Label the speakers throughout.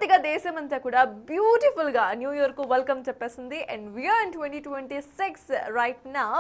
Speaker 1: పూర్తిగా దేశమంతా కూడా బ్యూటిఫుల్ గా న్యూ ఇయర్ కు వెల్కమ్ చెప్పేస్తుంది. And we're in 2026 right now.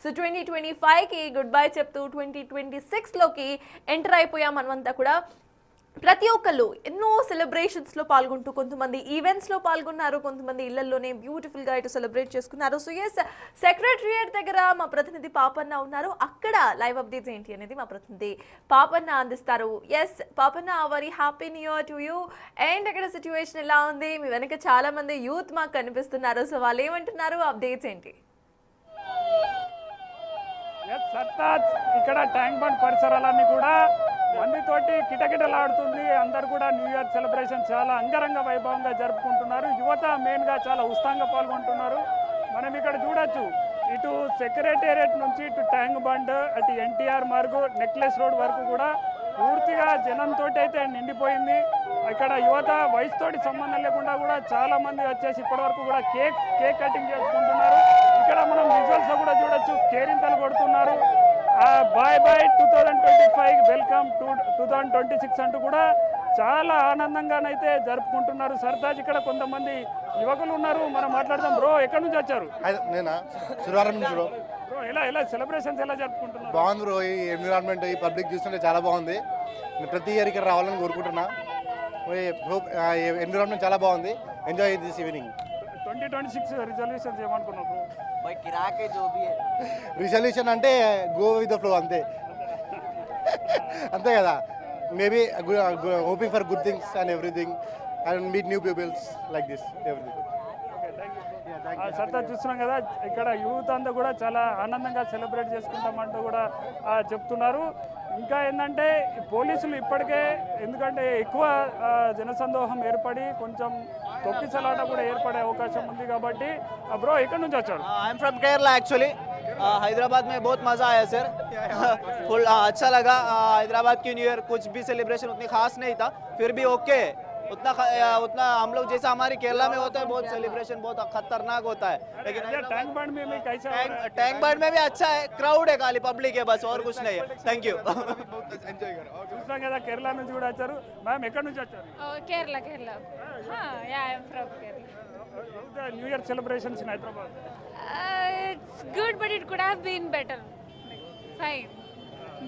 Speaker 1: So 2025 కి గుడ్ బై చెప్తూ 2026 లోకి ఎంటర్ అయిపోయాం మనమంతా కూడా. ప్రతి ఒక్కళ్ళు ఎన్నో సెలబ్రేషన్స్లో పాల్గొంటూ, కొంతమంది ఈవెంట్స్లో పాల్గొన్నారు, కొంతమంది ఇళ్లలోనే బ్యూటిఫుల్గా ఇటు సెలబ్రేట్ చేసుకున్నారు. సో ఎస్, సెక్రటరియట్ దగ్గర మా ప్రతినిధి పాపన్న ఉన్నారు. అక్కడ లైవ్ అప్డేట్స్ ఏంటి అనేది మా ప్రతినిధి పాపన్న అందిస్తారు. Yes Papanna, very happy new year to you. And అక్కడ సిచ్యువేషన్ ఎలా ఉంది? మీ వెనక చాలా మంది యూత్ మాకు కనిపిస్తున్నారు. సో వాళ్ళు ఏమంటున్నారు, అప్డేట్స్ ఏంటి?
Speaker 2: ఇక్కడ ట్యాంక్ బండ్ పరిసరాలన్నీ కూడా మందితోటి కిటకిటలాడుతుంది. అందరు కూడా న్యూ ఇయర్ సెలబ్రేషన్ చాలా అంగరంగ వైభవంగా జరుపుకుంటున్నారు. యువత మెయిన్గా చాలా ఉత్సాహంగా పాల్గొంటున్నారు. మనం ఇక్కడ చూడొచ్చు, ఇటు సెక్రటేరియట్ నుంచి ఇటు ట్యాంక్ బండ్, అటు ఎన్టీఆర్ మార్గు, నెక్లెస్ రోడ్ వరకు కూడా పూర్తిగా జనంతో అయితే నిండిపోయింది. ఇక్కడ యువత వయసుతోటి సంబంధం లేకుండా కూడా చాలా మంది వచ్చేసి ఇప్పటి వరకు కూడా కేక్ కటింగ్ చేసుకుంటున్నారు. ఇక్కడ మనం విజువల్స్ కూడా చూడొచ్చు, కేరింతలు కొడుతున్నారు. బాయ్ బాయ్ 2025, వెల్కమ్ టు 2026 అంటూ కూడా చాలా ఆనందంగానైతే జరుపుకుంటున్నారు. సర్తాజ్, ఇక్కడ కొంతమంది యువకులు ఉన్నారు, మనం మాట్లాడదాం. బ్రో, ఎక్కడి నుంచి వచ్చారు?
Speaker 3: నేనా శుక్రవారం నుంచి బ్రో.
Speaker 2: ఎలా సెలబ్రేషన్స్ ఎలా జరుపుకుంటున్నారు?
Speaker 3: బాగుంది బ్రో. ఈ ఎన్విరాన్మెంట్, ఈ పబ్లిక్ చూస్తుంటే చాలా బాగుంది. నేను ప్రతి ఇయర్ ఇక్కడ రావాలని కోరుకుంటున్నా. ఎన్విరాన్మెంట్ చాలా బాగుంది. Enjoy this evening.
Speaker 2: 2026 రిజల్యూషన్స్ ఏమనుకున్నావు?
Speaker 3: రిజల్యూషన్ అంటే గో విత్ ద ఫ్లో, అంతే అంతే కదా. Maybe hoping for good things and everything and meet new peoples like this everything.
Speaker 2: సత్తా చూస్తున్నాం కదా, ఇక్కడ యూత్ అంతా కూడా చాలా ఆనందంగా సెలబ్రేట్ చేసుకుంటామంటూ కూడా చెప్తున్నారు. ఇంకా ఏంటంటే పోలీసులు ఇప్పటికే, ఎందుకంటే ఎక్కువ జనసందోహం ఏర్పడి కొంచెం తొక్కిసలాట కూడా ఏర్పడే అవకాశం ఉంది కాబట్టి. బ్రో, ఎక్కడి నుంచి వచ్చారు?
Speaker 4: I'm from Kerala actually. Hyderabad में बहुत मज़ा आया सर. फुल अच्छा लगा. हैदराबाद की न्यू ईयर कुछ भी सेलिब्रेशन उतनी खास नहीं था, फिर भी ओके. उतना हम लोग जैसा हमारी केरला में होता है, बहुत सेलिब्रेशन बहुत खतरनाक होता है. लेकिन
Speaker 2: टैंक बंड में भी कैसा?
Speaker 4: टैंक बंड में भी अच्छा है. क्राउड है, खाली पब्लिक है बस, और कुछ नहीं है. Thank you.
Speaker 2: చూస్తాం కదా, కేరళ నుంచి కూడా వచ్చారు. మ్యామ్, ఎక్కడి నుంచి వచ్చారు?
Speaker 5: Kerala. Yeah, I am from Kerala.
Speaker 2: New year celebrations in Hyderabad.
Speaker 5: It's good, but it could have been better. Fine.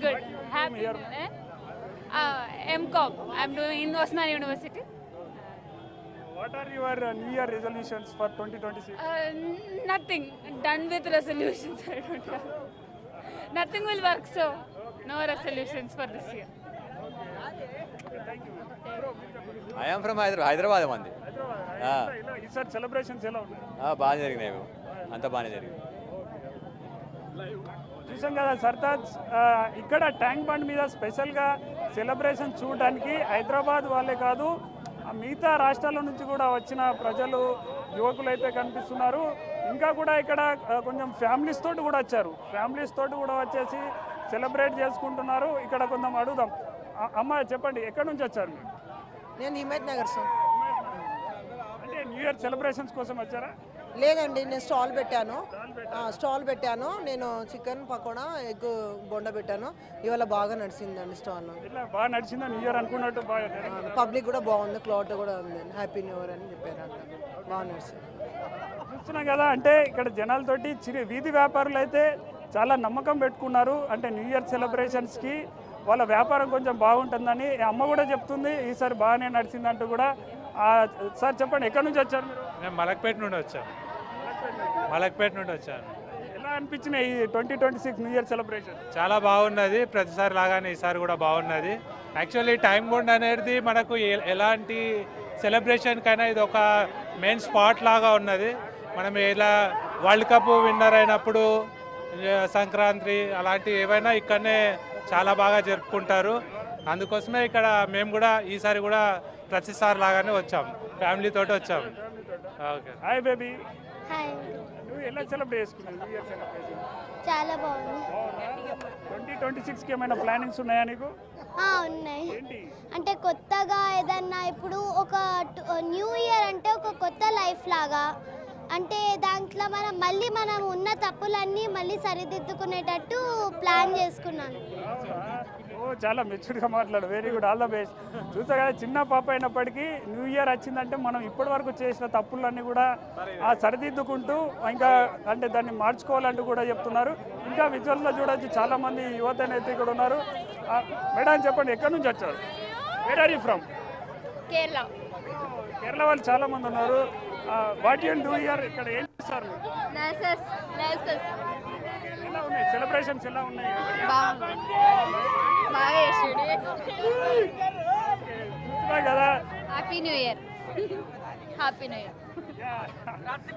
Speaker 5: Good. Happy. MCOM. I'm doing in Osmania University.
Speaker 2: What are your New Year resolutions for 2026?
Speaker 5: Nothing. Done with resolutions. I don't have. Nothing will work, so no resolutions for this year.
Speaker 2: Thank you.
Speaker 6: I am from Hyderabad మంది.
Speaker 2: ఈసారి celebrations ఎలా ఉన్నాయి?
Speaker 6: బాగా జరిగినాయి, అంతా బాగానే జరిగింది.
Speaker 2: చూసాం కదా సర్తాజ్, ఇక్కడ ట్యాంక్ బండ్ మీద స్పెషల్గా సెలబ్రేషన్ చూడడానికి హైదరాబాద్ వాళ్ళే కాదు, మిగతా రాష్ట్రాల నుంచి కూడా వచ్చిన ప్రజలు, యువకులు అయితే కనిపిస్తున్నారు. ఇంకా కూడా ఇక్కడ కొంచెం ఫ్యామిలీస్ తోటి కూడా వచ్చారు. ఫ్యామిలీస్ తోటి కూడా వచ్చేసి సెలబ్రేట్ చేసుకుంటున్నారు. ఇక్కడ కొంచెం అడుగుదాం. అమ్మ, చెప్పండి, ఎక్కడి నుంచి వచ్చారు మీరు?
Speaker 7: నేను హిమత్ నగర్ సార్.
Speaker 2: అంటే న్యూ ఇయర్ సెలబ్రేషన్స్ కోసం వచ్చారా?
Speaker 7: లేదండి, నేను స్టాల్ పెట్టాను. నేను చికెన్ పకోడా, ఎగ్ బొండ పెట్టాను. ఇవాళ బాగా నడిచిందండి స్టాల్.
Speaker 2: ఇట్లా బాగా నడిచిందా న్యూ ఇయర్ అనుకున్నట్టు?
Speaker 7: పబ్లిక్ కూడా బాగుంది, క్లౌడ్ కూడా ఉంది. హ్యాపీ న్యూ ఇయర్ అని చెప్పారు, అంతా బాగా నడిచింది.
Speaker 2: చూస్తున్నాం కదా, అంటే ఇక్కడ జనాలతోటి వీధి వ్యాపారులు అయితే చాలా నమ్మకం పెట్టుకున్నారు. అంటే న్యూ ఇయర్ సెలబ్రేషన్స్కి వాళ్ళ వ్యాపారం కొంచెం బాగుంటుందని అమ్మ కూడా చెప్తుంది. ఈసారి బాగానే నడిచిందంటూ కూడా. సార్ చెప్పండి, ఎక్కడి నుంచి వచ్చారు మీరు?
Speaker 8: నేను మలక్పేట నుండి వచ్చాను.
Speaker 2: ఎలా అనిపించినాయి ఈ 2026 న్యూ ఇయర్ సెలబ్రేషన్?
Speaker 8: చాలా బాగున్నది. ప్రతిసారి లాగానే ఈసారి కూడా బాగున్నది. యాక్చువల్లీ టైం బౌండ్ అనేది మనకు ఎలాంటి సెలబ్రేషన్కైనా ఇది ఒక మెయిన్ స్పాట్ లాగా ఉన్నది. మనం ఇలా వరల్డ్ కప్ విన్నర్ అయినప్పుడు, సంక్రాంతి అలాంటి ఏవైనా ఇక్కడనే చాలా బాగా జరుపుకుంటారు. అందుకోసమే ఇక్కడ మేము కూడా ఈసారి కూడా ప్రతిసారి లాగానే వచ్చాం, ఫ్యామిలీతోటి వచ్చాం. ఓకే.
Speaker 2: Hi baby.
Speaker 9: హాయ్.
Speaker 2: నువ్వు ఎలా సెలబ్రేట్ చేసుకున్నావు న్యూ ఇయర్ సెలబ్రేషన్?
Speaker 9: చాలా బాగుంది.
Speaker 2: 2026కి ఏమైనా ప్లానింగ్స్ ఉన్నాయా నీకు?
Speaker 9: ఉన్నాయి.
Speaker 2: ఏంటి?
Speaker 9: అంటే కొత్తగా ఏదన్నా, ఇప్పుడు ఒక న్యూ ఇయర్ అంటే ఒక కొత్త లైఫ్ లాగా, అంటే దాంట్లో మనం ఉన్న తప్పులన్నీ మళ్ళీ సరిదిద్దుకునేటట్టు ప్లాన్ చేసుకున్నాను.
Speaker 2: ఓ చాలా మెచ్యూర్గా మాట్లాడు, very good, all the best. చూస్తా కదా, చిన్న పాప అయినప్పటికీ న్యూ ఇయర్ వచ్చిందంటే మనం ఇప్పటి వరకు చేసిన తప్పులన్నీ కూడా సరిదిద్దుకుంటూ ఇంకా అంటే దాన్ని మార్చుకోవాలంటూ కూడా చెప్తున్నారు. ఇంకా విజువల్లో చూడొచ్చు చాలామంది యువత అనేది ఇక్కడ ఉన్నారు. మేడం చెప్పండి, ఎక్కడి నుంచి వచ్చారు? Where are you from?
Speaker 5: Kerala.
Speaker 2: Kerala వాళ్ళు చాలామంది ఉన్నారు. What you do here? ఇక్కడ ఏం చేస్తారు? ఎలా ఉన్నాయి సెలబ్రేషన్స్, ఎలా ఉన్నాయి?
Speaker 5: బాగా చేసాడు.
Speaker 2: చూస్తున్నా కదా,
Speaker 5: happy new year. Happy new year.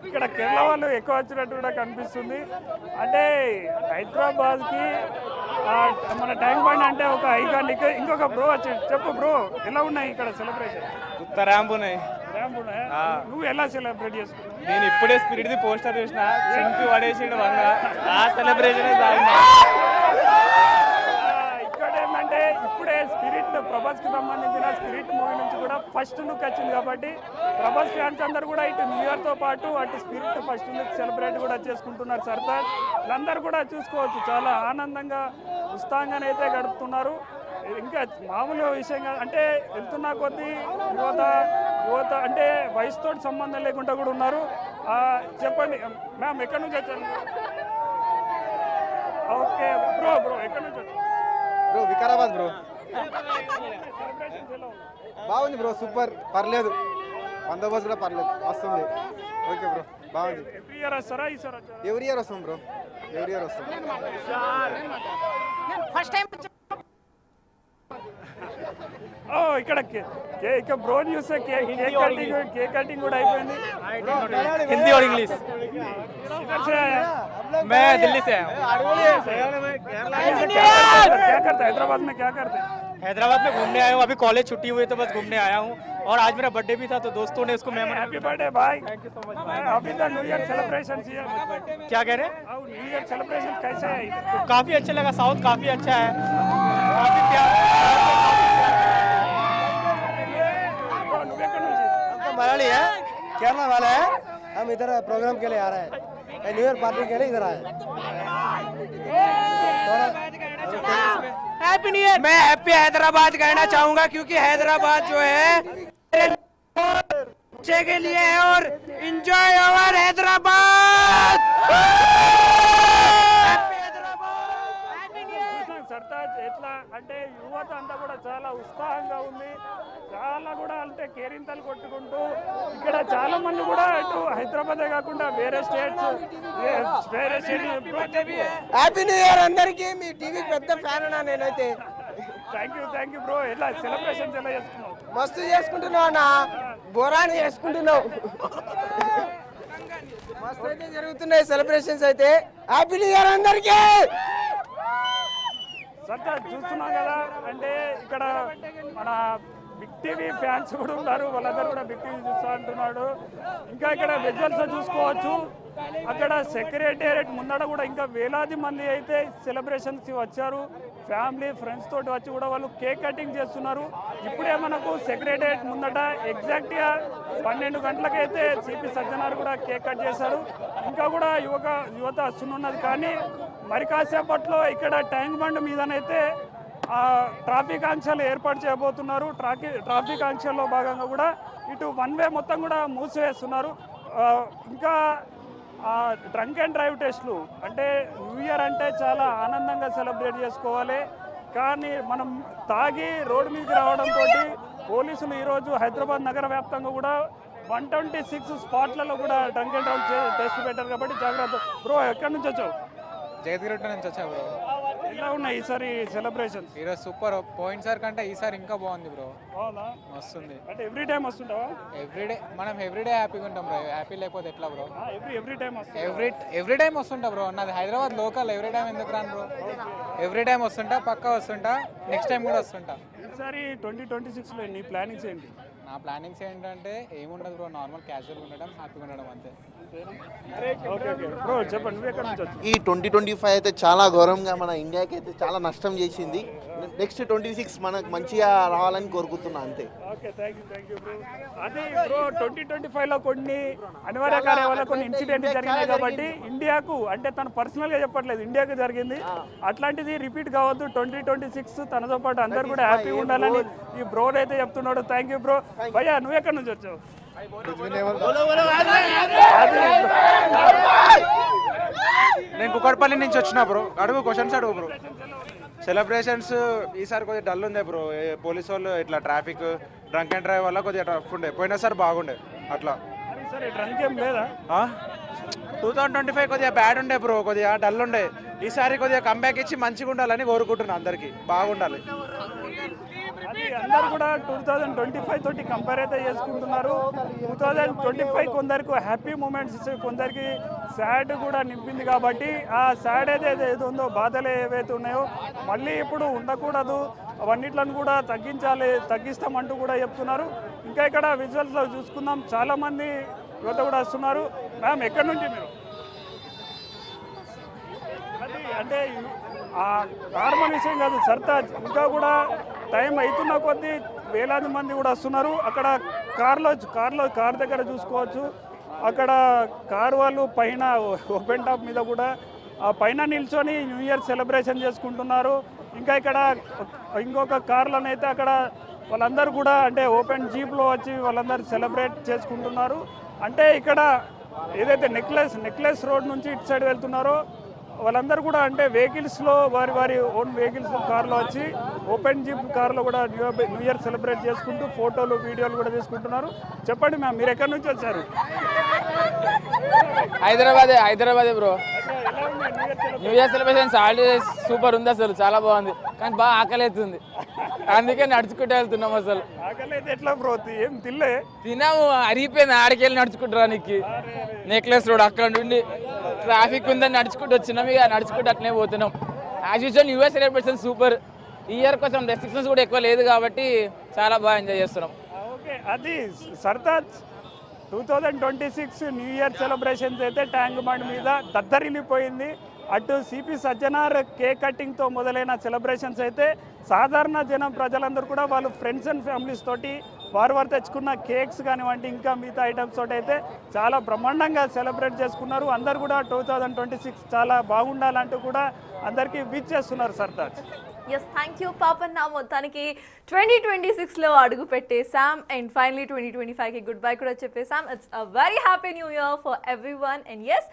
Speaker 2: ఇక్కడ కేరళ వాళ్ళు ఎక్కువ వచ్చినట్టు కూడా కనిపిస్తుంది. అంటే హైదరాబాద్కి మన ట్యాంక్ బండ్ అంటే ఒక ఐకానిక్. ఇంకొక బ్రో వచ్చి చెప్పు బ్రో, ఎలా ఉన్నాయి ఇక్కడ సెలబ్రేషన్?
Speaker 10: ర్యాంప్ ఉన్నాయి.
Speaker 2: నువ్వు ఎలా సెలబ్రేట్ చేసుకున్నావు?
Speaker 10: నేను ఇప్పుడే స్పిరిట్ ది పోస్టర్ చూసిన, చింపి పడేసిండు వంగ. ఆ సెలబ్రేషన్
Speaker 2: ఇక్కడ ఏంటంటే ఇప్పుడే స్పిరిట్, ప్రభాస్కి సంబంధించిన స్పిరిట్ మూవీ నుంచి కూడా ఫస్ట్ లుక్ వచ్చింది కాబట్టి ప్రభాస్ ఫ్యాన్స్ అందరూ కూడా ఇటు న్యూ ఇయర్తో పాటు అటు స్పిరిట్ ఫస్ట్ లుక్ సెలబ్రేట్ కూడా చేసుకుంటున్నారు. సర్దార్ వీళ్ళందరూ కూడా చూసుకోవచ్చు, చాలా ఆనందంగా ఉత్సాహంగానైతే గడుపుతున్నారు. ఇంకా మామూలు విషయం కాదు, అంటే వెళ్తున్న కొద్దీ యువత అంటే వయసుతో సంబంధం లేకుండా కూడా ఉన్నారు. చెప్పండి మ్యామ్, ఎక్కడి నుంచి వచ్చారు? ఓకే బ్రో, ఎక్కడి నుంచి వచ్చారు?
Speaker 10: Bro Vikarabad bro.
Speaker 2: సెలబ్రేషన్స్ ఎలా ఉన్నాయి?
Speaker 10: బాగుంది బ్రో, సూపర్, పర్లేదు. బందోబస్తు కూడా పర్లేదు, వస్తుంది. ఓకే బ్రో, బాగుంది.
Speaker 2: ఎవ్రీ ఇయర్ వస్తారా? ఈసారి వచ్చారా?
Speaker 10: ఎవ్రీ ఇయర్ వస్తాం బ్రో, ఎవ్రీ ఇయర్ వస్తాం.
Speaker 2: ఇక్కడ ఇక బ్రో చూస్తే కేక్ కటింగ్ కూడా అయిపోయింది.
Speaker 10: హిందీ और इंग्लिश? मैं दिल्ली से आया हूँ.
Speaker 2: क्या करते हैदराबाद में, क्या करते हैं?
Speaker 10: हैदराबाद में घूमने आया हूँ. अभी कॉलेज छुट्टी हुई तो बस घूमने आया हूँ. और आज मेरा बर्थडे भी था तो दोस्तों ने इसको मेमोरी.
Speaker 2: हैप्पी बर्थडे भाई. Thank you so much. अभी the new year celebration here.
Speaker 10: क्या कह रहे हैं?
Speaker 2: न्यू ईयर सेलिब्रेशन कैसे है?
Speaker 10: काफी अच्छा लगा, साउथ काफी अच्छा है, काफी प्यार. मलयाली है, केरला वाला है. हम इधर प्रोग्राम के लिए आ रहे हैं, न्यू ईयर पार्टी के लिए इधर आए. Happy new year. मैं हैप्पी हैदराबाद कहना चाहूंगा क्योंकि हैदराबाद जो है बच्चे के लिए है और एंजॉय ओवर हैदराबाद.
Speaker 2: సర్తాజ్ ఎట్లా అంటే యువత అంతా కూడా చాలా ఉత్సాహంగా ఉంది, చాలా కూడా అంటే కేరింతలు కొట్టుకుంటూ ఇక్కడ చాలా మంది కూడా ఇటు హైదరాబాదే కాకుండా వేరే స్టేట్స్ వేరే
Speaker 10: హ్యాపీ న్యూ ఇయర్ అందరికీ. మీ టీవీకి పెద్ద ఫ్యాన్ అన్నా నేనైతే.
Speaker 2: Thank you bro. ఎలా సెలబ్రేషన్స్ ఎలా చేసుకున్నావు?
Speaker 10: మస్తు చేసుకుంటున్నావు అన్న, బోరాని చేసుకుంటున్నావు. మస్తు అయితే జరుగుతున్నాయి సెలబ్రేషన్స్ అయితే. హ్యాపీ న్యూ ఇయర్ అందరికీ.
Speaker 2: సర్తాజ్ చూస్తున్నాం కదా, అంటే ఇక్కడ మన బిగ్ టీవీ ఫ్యాన్స్ కూడా ఉన్నారు, వాళ్ళందరూ కూడా బిగ్ టీవీ చూస్తా అంటున్నాడు. ఇంకా ఇక్కడ విజువల్స్ చూసుకోవచ్చు, అక్కడ సెక్రటేరియట్ ముందర కూడా ఇంకా వేలాది మంది అయితే సెలబ్రేషన్స్కి వచ్చారు. ఫ్యామిలీ ఫ్రెండ్స్ తోటి వచ్చి కూడా వాళ్ళు కేక్ కటింగ్ చేస్తున్నారు. ఇప్పుడే మనకు సెక్రటేరియట్ ముందట ఎగ్జాక్ట్గా 12 గంటలకైతే సిపి సజ్జనార్ కూడా కేక్ కట్ చేశారు. ఇంకా కూడా యువత వస్తున్నది, కానీ మరి కాసేపట్లో ఇక్కడ ట్యాంక్ బండ్ మీదనైతే ట్రాఫిక్ ఆంక్షలు ఏర్పాటు చేయబోతున్నారు. ట్రాఫిక్ ఆంక్షల్లో భాగంగా కూడా ఇటు వన్ వే మొత్తం కూడా మూసివేస్తున్నారు. ఇంకా డ్రంక్ అండ్ డ్రైవ్ టెస్టులు, అంటే న్యూ ఇయర్ అంటే చాలా ఆనందంగా సెలబ్రేట్ చేసుకోవాలి, కానీ మనం తాగి రోడ్డు మీదకి రావడంతో పోలీసులు ఈరోజు హైదరాబాద్ నగర వ్యాప్తంగా కూడా 126 స్పాట్లలో కూడా డ్రంక్ అండ్ డ్రైవ్ టెస్ట్ పెట్టారు. కాబట్టి జాగ్రత్త. బ్రో ఎక్కడి నుంచి వచ్చావు?
Speaker 10: జగద్గిరి నుంచి వచ్చా బ్రో.
Speaker 2: ఎలా ఉన్నాయి ఈసారి సెలబ్రేషన్స్?
Speaker 10: ఈరోజు సూపర్, పోయినసారి కంటే ఈసారి ఇంకా బాగుంది బ్రో.
Speaker 2: అవునా?
Speaker 10: వస్తుంది.
Speaker 2: అంటే ఎవ్రీ టైం వస్తుంటావా?
Speaker 10: ఎవ్రీడే మనం ఎవ్రీడే హ్యాపీగా ఉంటాం బ్రో. హ్యాపీ లేకపోతే ఎట్లా బ్రో?
Speaker 2: ఎవ్రీ టైం వస్తుంది.
Speaker 10: ఎవ్రీ టైం వస్తుంటా బ్రో. నాది హైదరాబాద్ లోకల్, ఎవ్రీ టైం ఎందుకు రాను బ్రో? ఎవ్రీ టైం వస్తుంటా, పక్కా వస్తుంటా, నెక్స్ట్ టైం కూడా వస్తుంటా.
Speaker 2: ఈసారి 2026లో నీ ప్లానింగ్స్ ఏంటి?
Speaker 11: నా ప్లానింగ్స్ ఏంటంటే ఏముండదు బ్రో, నార్మల్ క్యాజువల్గా ఉండడం, హ్యాపీగా ఉండడం అంతే.
Speaker 2: ఓకే ఓకే బ్రో చెప్పండి, నువ్వు ఎక్కడి నుంచి వచ్చావు?
Speaker 12: ఈ 2025 అయితే చాలా ఘోరంగా మన ఇండియాకి అయితే చాలా నష్టం చేసింది. నెక్స్ట్ 26 మనకు మంచిగా రావాలని కోరుకుంటున్నా అంతే.
Speaker 2: Okay thank you bro. అదే బ్రో 2025లో కొన్ని అనివార్య కార్యాల కొన్ని ఇన్సిడెంట్ జరిగినాయి కాబట్టి ఇండియాకు, అంటే తను పర్సనల్గా చెప్పట్లేదు, ఇండియాకు జరిగింది, అట్లాంటిది రిపీట్ కావద్దు. 2026 తనతో పాటు అందరు కూడా హ్యాపీగా ఉండాలని ఈ బ్రో అయితే చెప్తున్నాడు. Thank you bro. భయ్యా నువ్వు ఎక్కడి నుంచి వచ్చావు?
Speaker 10: నేను కుక్కడపల్లి నుంచి వచ్చిన బ్రో. అడుగు క్వశ్చన్స్ అడుగు బ్రో. సెలబ్రేషన్స్ ఈసారి కొద్దిగా డల్ ఉండే బ్రో. పోలీసు వాళ్ళు ఇట్లా ట్రాఫిక్ డ్రంక్ అండ్ డ్రైవ్ వల్ల కొద్దిగా టఫ్ ఉండే. పోయినసారి బాగుండే అట్లా.
Speaker 2: సరే డ్రంక్ ఏం లేదా?
Speaker 10: 2025 కొద్దిగా బ్యాడ్ ఉండే బ్రో, కొద్దిగా డల్ ఉండే. ఈసారి కొద్దిగా కంబ్యాక్ ఇచ్చి మంచిగా ఉండాలని కోరుకుంటున్నాను, అందరికీ బాగుండాలి.
Speaker 2: అది అందరు కూడా 2025 తోటి కంపేర్ అయితే చేసుకుంటున్నారు. 2025 కొందరికి హ్యాపీ మూమెంట్స్ ఇచ్చి కొందరికి సాడ్ కూడా నింపింది కాబట్టి ఆ సాడ్ ఏదైతే ఉందో, బాధలు ఏవైతే ఉన్నాయో మళ్ళీ ఇప్పుడు ఉండకూడదు, అవన్నిట్లను కూడా తగ్గిస్తామంటూ కూడా చెప్తున్నారు. ఇంకా ఇక్కడ విజువల్స్లో చూసుకుందాం, చాలామంది యువత కూడా వస్తున్నారు. మ్యామ్ ఎక్కడి నుంచి మీరు? అది అంటే ఆ నార్మల్ విషయం కాదు, సర్తాజ్ ఇంకా కూడా టైం అవుతున్న కొద్దీ వేలాది మంది కూడా వస్తున్నారు. అక్కడ కార్ దగ్గర చూసుకోవచ్చు, అక్కడ కారు వాళ్ళు పైన ఓపెన్ టాప్ మీద కూడా ఆ పైన నిల్చొని న్యూ ఇయర్ సెలబ్రేషన్ చేసుకుంటున్నారు. ఇంకా ఇక్కడ ఇంకొక కార్లను అయితే అక్కడ వాళ్ళందరూ కూడా అంటే ఓపెన్ జీప్లో వచ్చి వాళ్ళందరూ సెలబ్రేట్ చేసుకుంటున్నారు. అంటే ఇక్కడ ఏదైతే నెక్లెస్ రోడ్ నుంచి ఇటు సైడ్ వెళ్తున్నారో వాళ్ళందరూ కూడా అంటే వెహికల్స్లో వారి ఓన్ వెహికల్స్ కార్లో వచ్చి ఓపెన్ జీప్ కార్లో కూడా న్యూ ఇయర్ సెలబ్రేట్ చేసుకుంటూ ఫోటోలు వీడియోలు కూడా తీసుకుంటున్నారు. చెప్పండి మ్యామ్, మీరు ఎక్కడి నుంచి వచ్చారు?
Speaker 13: హైదరాబాదే bro. New year celebration holidays super ఉంది, అసలు చాలా బాగుంది. కానీ బాగా ఆకలి అవుతుంది, అందుకే నడుచుకుంటూ వెళ్తున్నాం. అసలు
Speaker 2: ఆకలి అయితే ఎట్లా బ్రో? ఏం
Speaker 13: తిన్నాము, అరిగిపోయింది ఆడికెళ్ళి నడుచుకుంటానికి. నెక్లెస్ రోడ్ అక్కడ నుండి ట్రాఫిక్ ఉందని నడుచుకుంటూ వచ్చినాం, ఇక నడుచుకుంటూ అట్లనే పోతున్నాం. As usual new year celebration super. ఈ ఇయర్ కొంచెం రెస్ట్రిక్షన్స్ కూడా ఎక్కువ లేదు కాబట్టి చాలా బాగా ఎంజాయ్ చేస్తున్నాం.
Speaker 2: ఓకే, అది సర్తాజ్ 2026 న్యూ ఇయర్ సెలబ్రేషన్స్ అయితే ట్యాంక్ బండ్ మీద దద్దరిల్లిపోయింది. అటు సిపి సజ్జనార్ కేక్ కటింగ్తో మొదలైన సెలబ్రేషన్స్ అయితే సాధారణ ప్రజలందరూ కూడా వాళ్ళు ఫ్రెండ్స్ అండ్ ఫ్యామిలీస్ తోటి వారు తెచ్చుకున్న కేక్స్ కానివ్వండి, ఇంకా మిగతా ఐటమ్స్ తోటి అయితే చాలా బ్రహ్మాండంగా సెలబ్రేట్ చేసుకున్నారు. అందరు కూడా 2026 చాలా బాగుండాలంటూ కూడా అందరికీ విష్ చేస్తున్నారు Sartaj.
Speaker 1: Yes, thank you Papanna. మొత్తానికి 2026లో అడుగు పెట్టేసాం అండ్ ఫైనలీ 2025కి గుడ్ బై కూడా చెప్పేసాం. It's a very happy new year for every one. And yes,